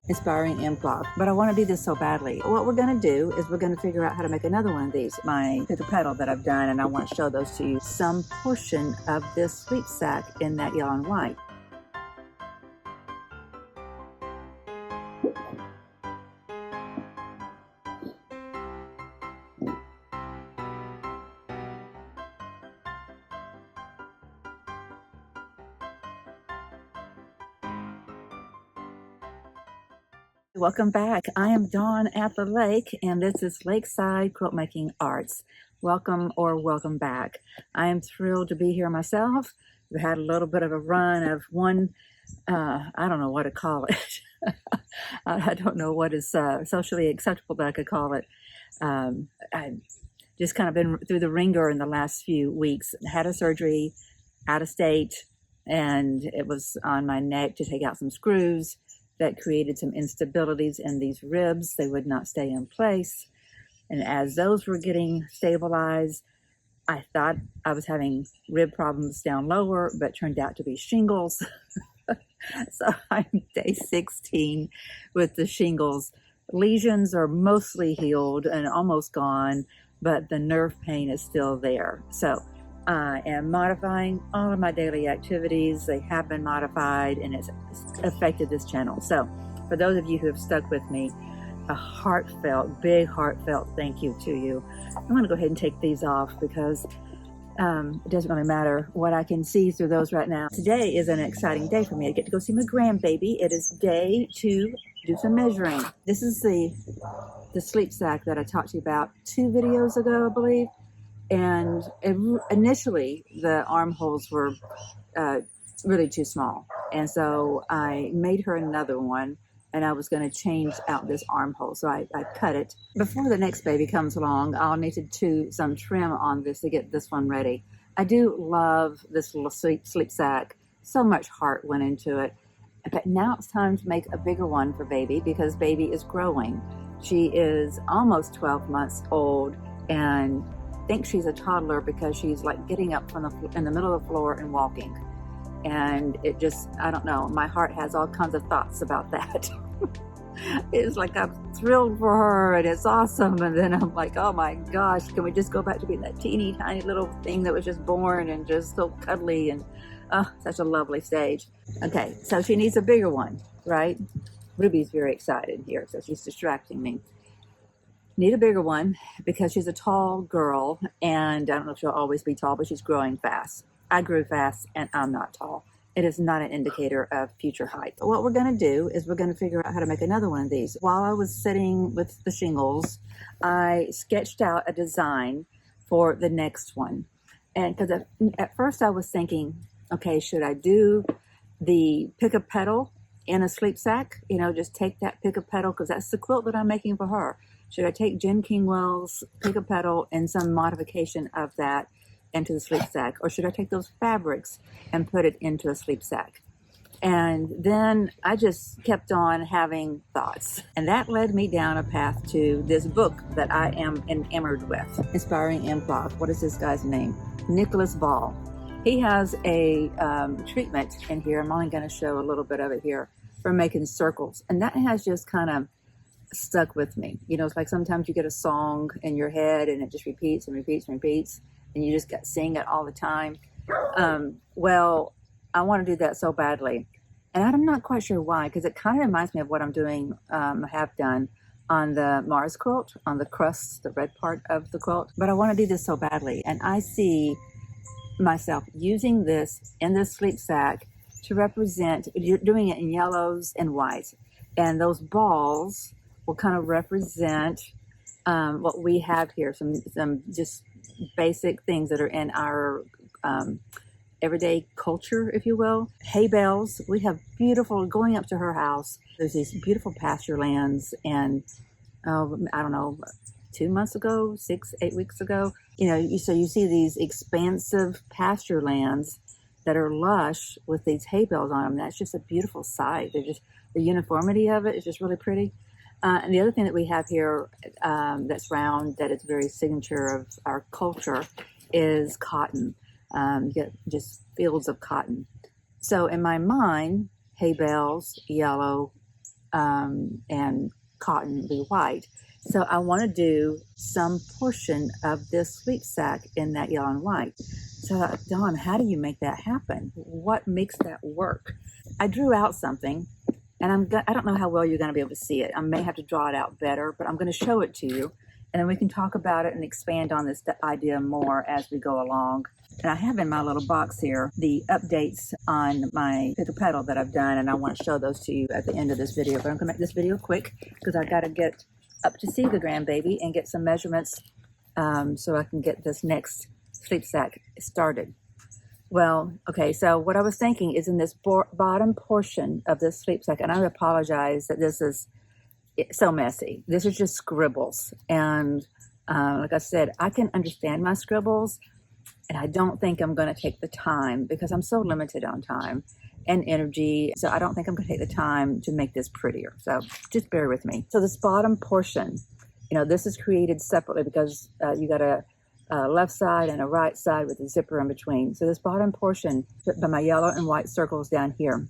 inspiring improv, but I want to do this so badly. What we're going to do is we're going to figure out how to make another one of these, my Pick A Petal that I've done, and I want to show those to you. Some portion of this sleep sack in that yellow and white. Welcome back. I am Dawn at the lake, and this is Lakeside Quiltmaking Arts. Welcome or welcome back. I am thrilled to be here myself. We had a little bit of a run of one, I don't know what to call it. I don't know what is socially acceptable that I could call it. I just kind of been through the ringer in the last few weeks. Had a surgery out of state, and it was on my neck to take out some screws that created some instabilities in these ribs. They would not stay in place. And as those were getting stabilized, I thought I was having rib problems down lower, but turned out to be shingles. So I'm day 16 with the shingles. Lesions are mostly healed and almost gone, but the nerve pain is still there. So I am modifying all of my daily activities. They have been modified, and it's affected this channel. So for those of you who have stuck with me, a heartfelt, big heartfelt thank you to you. I'm going to go ahead and take these off because it doesn't really matter what I can see through those right now. Today is an exciting day for me. I get to go see my grandbaby. It is day 2, do some measuring. This is the sleep sack that I talked to you about 2 videos ago, I believe. And initially, the armholes were really too small. And so I made her another one, and I was going to change out this armhole. So I cut it. Before the next baby comes along, I'll need to do some trim on this to get this one ready. I do love this little sleep sack. So much heart went into it. But now it's time to make a bigger one for baby because baby is growing. She is almost 12 months old, and think she's a toddler because she's like getting up from in the middle of the floor and walking. And it just, I don't know, my heart has all kinds of thoughts about that. It's like I'm thrilled for her and it's awesome, and then I'm like, oh my gosh, can we just go back to being that teeny tiny little thing that was just born and just so cuddly, and such a lovely stage. Okay, so she needs a bigger one, right? Ruby's very excited here, so she's distracting me. Need a bigger one because she's a tall girl, and I don't know if she'll always be tall, but she's growing fast. I grew fast and I'm not tall. It is not an indicator of future height. What we're going to do is we're going to figure out how to make another one of these. While I was sitting with the shingles, I sketched out a design for the next one. And because at first I was thinking, okay, should I do the Pick A Petal in a sleep sack? You know, just take that Pick A Petal because that's the quilt that I'm making for her. Should I take Jen Kingwell's Pick A Petal and some modification of that into the sleep sack? Or should I take those fabrics and put it into a sleep sack? And then I just kept on having thoughts. And that led me down a path to this book that I am enamored with. Inspiring Improv. What is this guy's name? Nicholas Ball. He has a treatment in here. I'm only going to show a little bit of it here for making circles. And that has just kind of stuck with me. You know, it's like sometimes you get a song in your head and it just repeats and repeats and repeats, and you just sing it all the time. Well, I want to do that so badly, and I'm not quite sure why, because it kind of reminds me of what I'm doing, have done on the Mars quilt, on the crust, the red part of the quilt. But I want to do this so badly, and I see myself using this in this sleep sack to represent, you're doing it in yellows and whites, and those balls will kind of represent what we have here, some just basic things that are in our everyday culture, if you will. Hay bales. We have beautiful, going up to her house, there's these beautiful pasture lands, and I don't know, 2 months ago, 6-8 weeks ago, you know, so you see these expansive pasture lands that are lush with these hay bales on them. That's just a beautiful sight. They're just, the uniformity of it is just really pretty. And the other thing that we have here that's round, that is very signature of our culture, is cotton. You get just fields of cotton. So in my mind, hay bales, yellow, and cotton be white. So I want to do some portion of this sleep sack in that yellow and white. So Dawn, how do you make that happen? What makes that work? I drew out something, and I don't know how well you're going to be able to see it. I may have to draw it out better, but I'm going to show it to you, and then we can talk about it and expand on this idea more as we go along. And I have in my little box here the updates on my Pick A Petal that I've done, and I want to show those to you at the end of this video. But I'm going to make this video quick because I got to get up to see the grandbaby and get some measurements so I can get this next sleep sack started. Well, okay, so what I was thinking is in this bottom portion of this sleep sack, and I apologize that this is so messy. This is just scribbles. And like I said, I can understand my scribbles, and I don't think I'm going to take the time because I'm so limited on time and energy. So I don't think I'm going to take the time to make this prettier. So just bear with me. So this bottom portion, you know, this is created separately because you got a left side and a right side with a zipper in between. So this bottom portion, put by my yellow and white circles down here.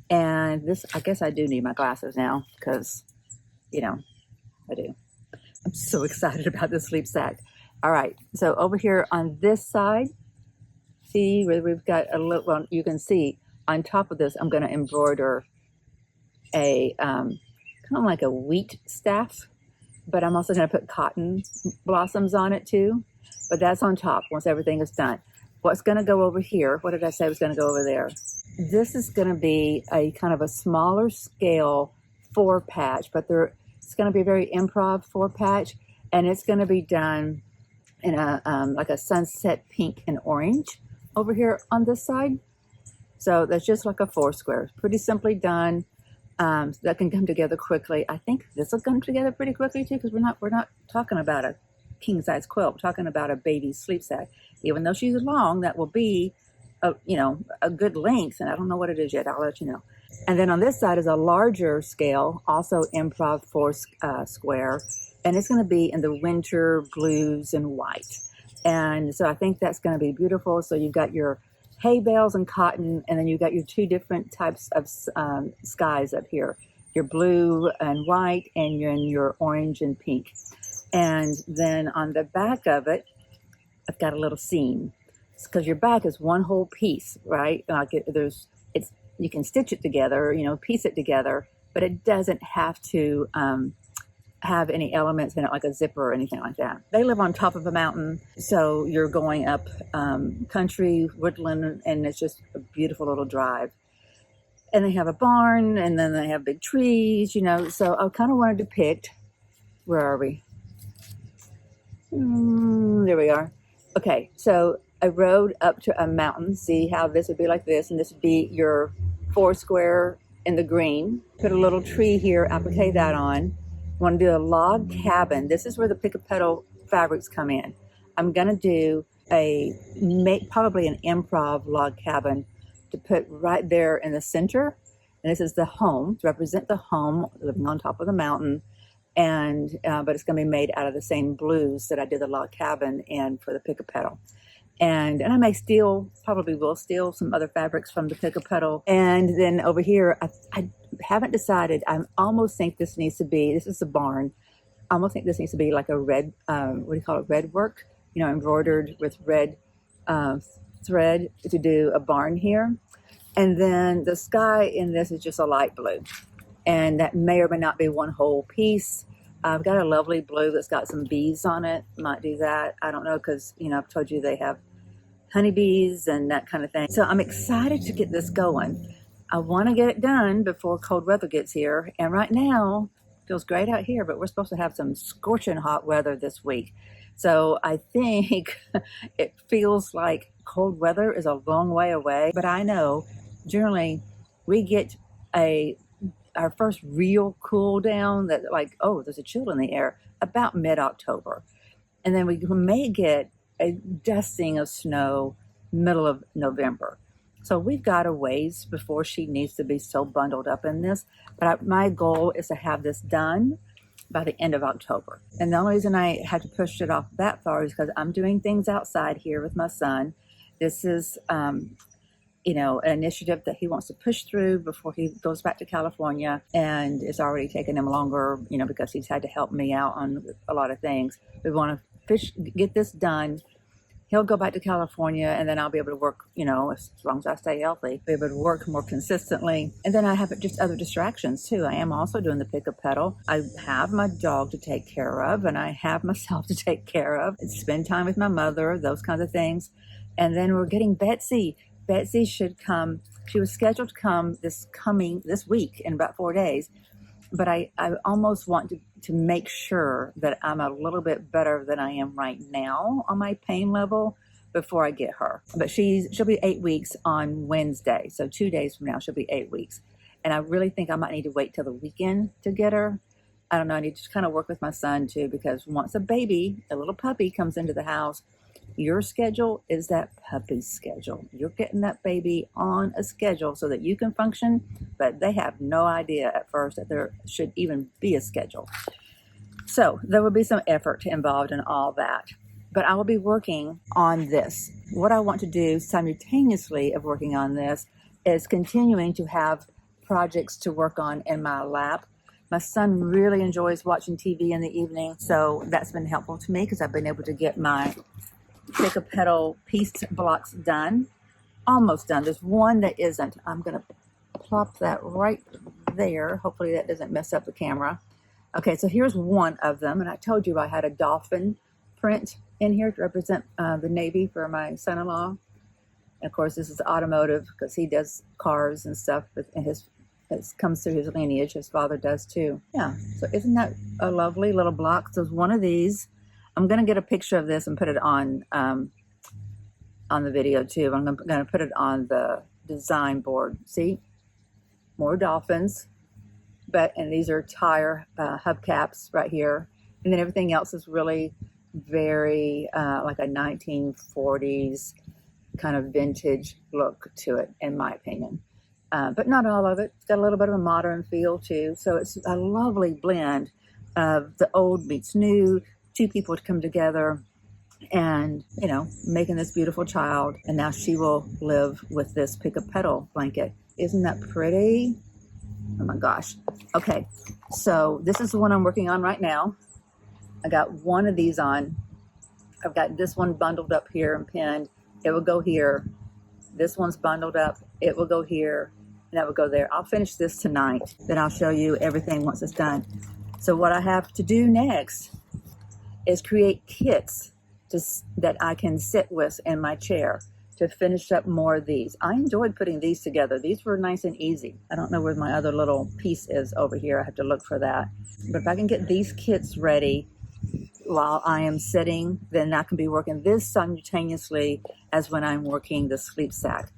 And this, I guess I do need my glasses now because, you know, I do. I'm so excited about this sleep sack. All right, so over here on this side, see where we've got a little, well, you can see on top of this, I'm going to embroider a kind of like a wheat staff, but I'm also going to put cotton blossoms on it too. But that's on top once everything is done. What's going to go over here? What did I say was going to go over there? This is going to be a kind of a smaller scale 4-patch, but it's going to be a very improv 4-patch, and it's going to be done in a like a sunset pink and orange over here on this side. So that's just like a 4 square, pretty simply done. That can come together quickly. I think this will come together pretty quickly too, because we're not talking about a king size quilt. We're talking about a baby sleep sack. Even though she's long, that will be a good length, and I don't know what it is yet. I'll let you know. And then on this side is a larger scale, also improv 4 square. And it's going to be in the winter blues and white. And so I think that's going to be beautiful. So you've got your hay bales and cotton, and then you've got your 2 different types of skies up here. Your blue and white, and your orange and pink. And then on the back of it, I've got a little seam. It's because your back is one whole piece, right? Like you can stitch it together, piece it together, but it doesn't have to have any elements in it like a zipper or anything like that. They live on top of a mountain, so you're going up country, woodland, and it's just a beautiful little drive. And they have a barn, and then they have big trees, so I kind of wanted to depict, where are we? There we are. Okay, so I rode up to a mountain. See how this would be like this, and this would be your 4 square in the green. Put a little tree here, applique that on. Want to do a log cabin. This is where the Pick A Petal fabrics come in. I'm going to do probably an improv log cabin to put right there in the center. And this is the home, to represent the home living on top of the mountain. And but it's going to be made out of the same blues that I did the log cabin in for the Pick A Petal. And I may probably will steal some other fabrics from the Pick A Petal. And then over here, I haven't decided. I almost think this needs to be, this is a barn. I almost think this needs to be like a red, what do you call it, red work, embroidered with red thread to do a barn here. And then the sky in this is just a light blue. And that may or may not be one whole piece. I've got a lovely blue that's got some bees on it. Might do that. I don't know, because, I've told you they have honeybees and that kind of thing. So I'm excited to get this going. I want to get it done before cold weather gets here. And right now, it feels great out here, but we're supposed to have some scorching hot weather this week. So I think it feels like cold weather is a long way away. But I know generally we get our first real cool down that there's a chill in the air about mid-October. And then we may get a dusting of snow middle of November. So we've got a ways before she needs to be so bundled up in this. But my goal is to have this done by the end of October. And the only reason I had to push it off that far is because I'm doing things outside here with my son. This is you know, an initiative that he wants to push through before he goes back to California. And it's already taken him longer, you know, because he's had to help me out on a lot of things. We want to get this done. He'll go back to California, and then I'll be able to work, you know, as long as I stay healthy, be able to work more consistently. And then I have just other distractions too. I am also doing the Pick A Petal. I have my dog to take care of, and I have myself to take care of, and spend time with my mother, those kinds of things. And then we're getting Betsy. Betsy should come. She was scheduled to come this week in about 4 days. But I almost want to make sure that I'm a little bit better than I am right now on my pain level before I get her. But she'll be 8 weeks on Wednesday. So 2 days from now, she'll be 8 weeks. And I really think I might need to wait till the weekend to get her. I don't know. I need to kind of work with my son too, because once a little puppy comes into the house, your schedule is that puppy's schedule. You're getting that baby on a schedule so that you can function, but they have no idea at first that there should even be a schedule. So there will be some effort involved in all that, but I will be working on this. What I want to do simultaneously of working on this is continuing to have projects to work on in my lap. My son really enjoys watching TV in the evening, so that's been helpful to me because I've been able to get my Pick A Petal piece blocks done. Almost done. There's one that isn't. I'm going to plop that right there. Hopefully that doesn't mess up the camera. Okay, so here's one of them. And I told you I had a dolphin print in here to represent the Navy for my son-in-law. And of course, this is automotive because he does cars and stuff. And it comes through his lineage. His father does too. Yeah, so isn't that a lovely little block? So one of these. I'm going to get a picture of this and put it on the video too. I'm going to put it on the design board. See, more dolphins, and these are tire hubcaps right here. And then everything else is really very like a 1940s kind of vintage look to it, in my opinion. But not all of it. It's got a little bit of a modern feel too. So it's a lovely blend of the old meets new. Two people to come together and, you know, making this beautiful child. And now she will live with this Pick A Petal blanket. Isn't that pretty? Oh my gosh. Okay, so this is the one I'm working on right now. I got one of these on. I've got this one bundled up here and pinned. It will go here. This one's bundled up. It will go here, and that will go there. I'll finish this tonight. Then I'll show you everything once it's done. So what I have to do next is create kits that I can sit with in my chair to finish up more of these. I enjoyed putting these together. These were nice and easy. I don't know where my other little piece is over here. I have to look for that. But if I can get these kits ready while I am sitting, then I can be working this simultaneously as when I'm working the sleep sack.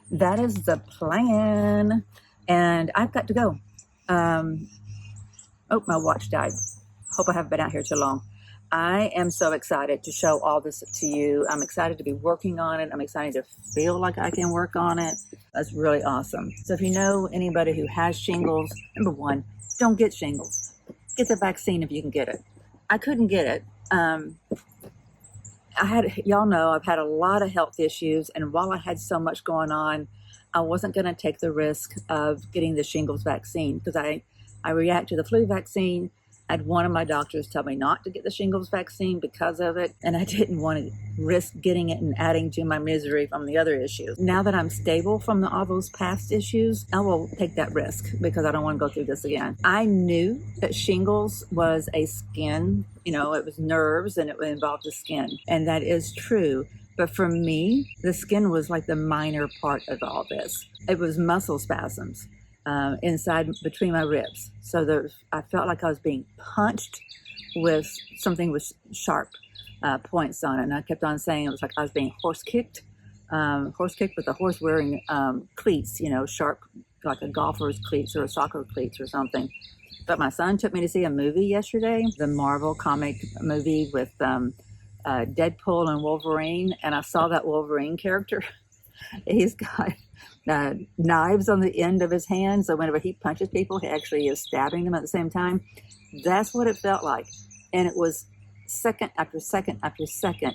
That is the plan. And I've got to go. Oh, my watch died. Hope I haven't been out here too long. I am so excited to show all this to you. I'm excited to be working on it. I'm excited to feel like I can work on it. That's really awesome. So if you know anybody who has shingles, number one, don't get shingles. Get the vaccine if you can get it. I couldn't get it. Y'all know I've had a lot of health issues, and while I had so much going on, I wasn't going to take the risk of getting the shingles vaccine because I react to the flu vaccine. I had one of my doctors tell me not to get the shingles vaccine because of it, and I didn't want to risk getting it and adding to my misery from the other issues. Now that I'm stable from all those past issues, I will take that risk because I don't want to go through this again. I knew that shingles was a skin, you know, it was nerves and it involved the skin, and that is true. But for me, the skin was like the minor part of all this. It was muscle spasms. Inside between my ribs. So I felt like I was being punched with something with sharp points on it. And I kept on saying it was like I was being horse kicked with a horse wearing cleats, you know, sharp, like a golfer's cleats or a soccer cleats or something. But my son took me to see a movie yesterday, the Marvel comic movie with Deadpool and Wolverine. And I saw that Wolverine character. He's got knives on the end of his hand, so whenever he punches people, he actually is stabbing them at the same time. That's what it felt like, and it was second after second after second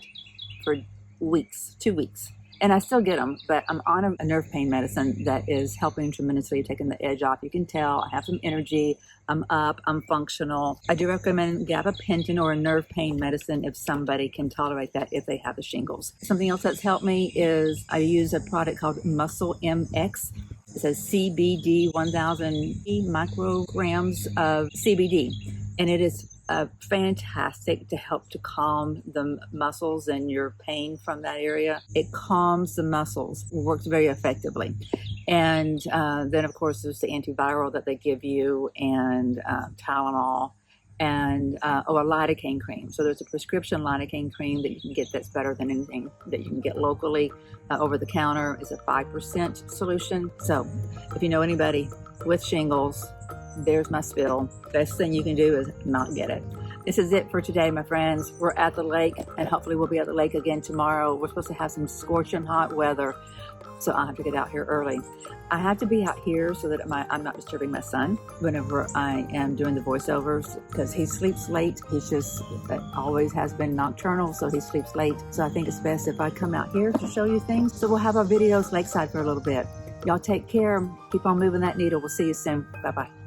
for weeks, 2 weeks. and I still get them, but I'm on a nerve pain medicine that is helping tremendously, taking the edge off. You can tell I have some energy. I'm up, I'm functional. I do recommend gabapentin or a nerve pain medicine if somebody can tolerate that, if they have the shingles. Something else that's helped me is I use a product called Muscle MX. It says CBD, 1,000 micrograms of CBD, and it is fantastic to help to calm the muscles and your pain from that area. It calms the muscles, works very effectively. And then, of course, there's the antiviral that they give you, and Tylenol, and a lidocaine cream. So there's a prescription lidocaine cream that you can get that's better than anything that you can get locally. Over the counter is a 5% solution. So if you know anybody with shingles, there's my spill. Best thing you can do is not get it. This is it for today, my friends. We're at the lake, and hopefully we'll be at the lake again tomorrow. We're supposed to have some scorching hot weather, so I'll have to get out here early. I have to be out here so that I'm not disturbing my son whenever I am doing the voiceovers, because he sleeps late. He's just always has been nocturnal, so he sleeps late. So I think it's best if I come out here to show you things. So we'll have our videos lakeside for a little bit. Y'all take care. Keep on moving that needle. We'll see you soon. Bye-bye.